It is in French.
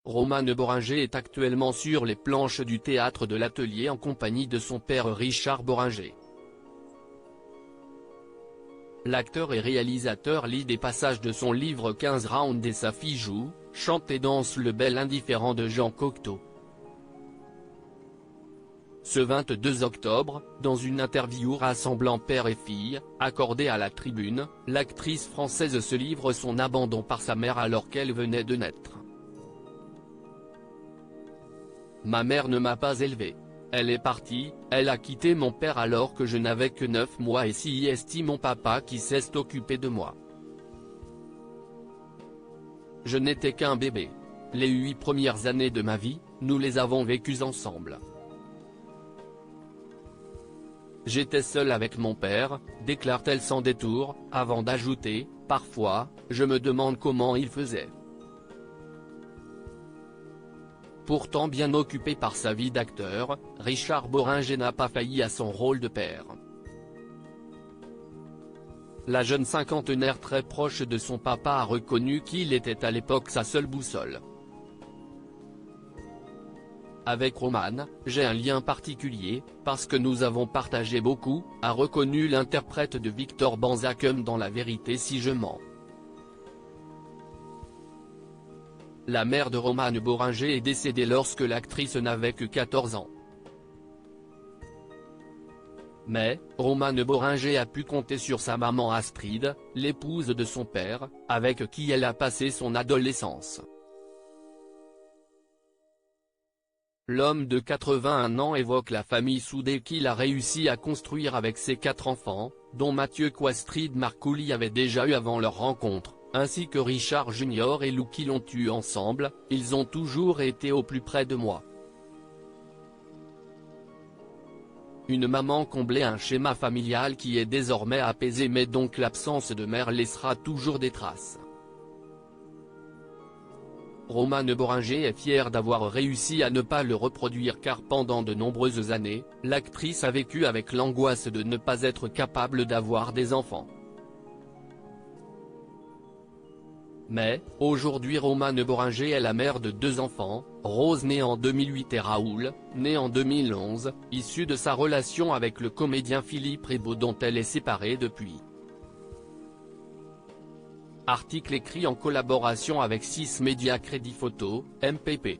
Romane Bohringer est actuellement sur les planches du théâtre de l'Atelier en compagnie de son père Richard Bohringer. L'acteur et réalisateur lit des passages de son livre 15 rounds et sa fille joue, chante et danse Le bel indifférent de Jean Cocteau. Ce 22 octobre, dans une interview rassemblant père et fille, accordée à la Tribune, l'actrice française se livre son abandon par sa mère alors qu'elle venait de naître. Ma mère ne m'a pas élevée. Elle est partie, elle a quitté mon père alors que je n'avais que 9 mois et si est mon papa qui s'est occupé de moi. Je n'étais qu'un bébé. Les 8 premières années de ma vie, nous les avons vécues ensemble. J'étais seule avec mon père, déclare-t-elle sans détour, avant d'ajouter, parfois, je me demande comment il faisait. Pourtant bien occupé par sa vie d'acteur, Richard Bohringer n'a pas failli à son rôle de père. La jeune cinquantenaire très proche de son papa a reconnu qu'il était à l'époque sa seule boussole. Avec Romane, j'ai un lien particulier, parce que nous avons partagé beaucoup, a reconnu l'interprète de Victor Banzachem dans La vérité si je mens. La mère de Romane Bohringer est décédée lorsque l'actrice n'avait que 14 ans. Mais, Romane Bohringer a pu compter sur sa maman Astrid, l'épouse de son père, avec qui elle a passé son adolescence. L'homme de 81 ans évoque la famille soudée qu'il a réussi à construire avec ses 4 enfants, dont Mathieu qu'Astrid Marcouli avait déjà eu avant leur rencontre, ainsi que Richard Junior et Lou qui l'ont eu ensemble, ils ont toujours été au plus près de moi. Une maman comblait un schéma familial qui est désormais apaisé mais donc l'absence de mère laissera toujours des traces. Romane Bohringer est fière d'avoir réussi à ne pas le reproduire car pendant de nombreuses années, l'actrice a vécu avec l'angoisse de ne pas être capable d'avoir des enfants. Mais, aujourd'hui Romane Bohringer est la mère de 2 enfants, Rose née en 2008 et Raoul, né en 2011, issu de sa relation avec le comédien Philippe Rebaud dont elle est séparée depuis. Article écrit en collaboration avec 6 médias Crédit Photo, MPP.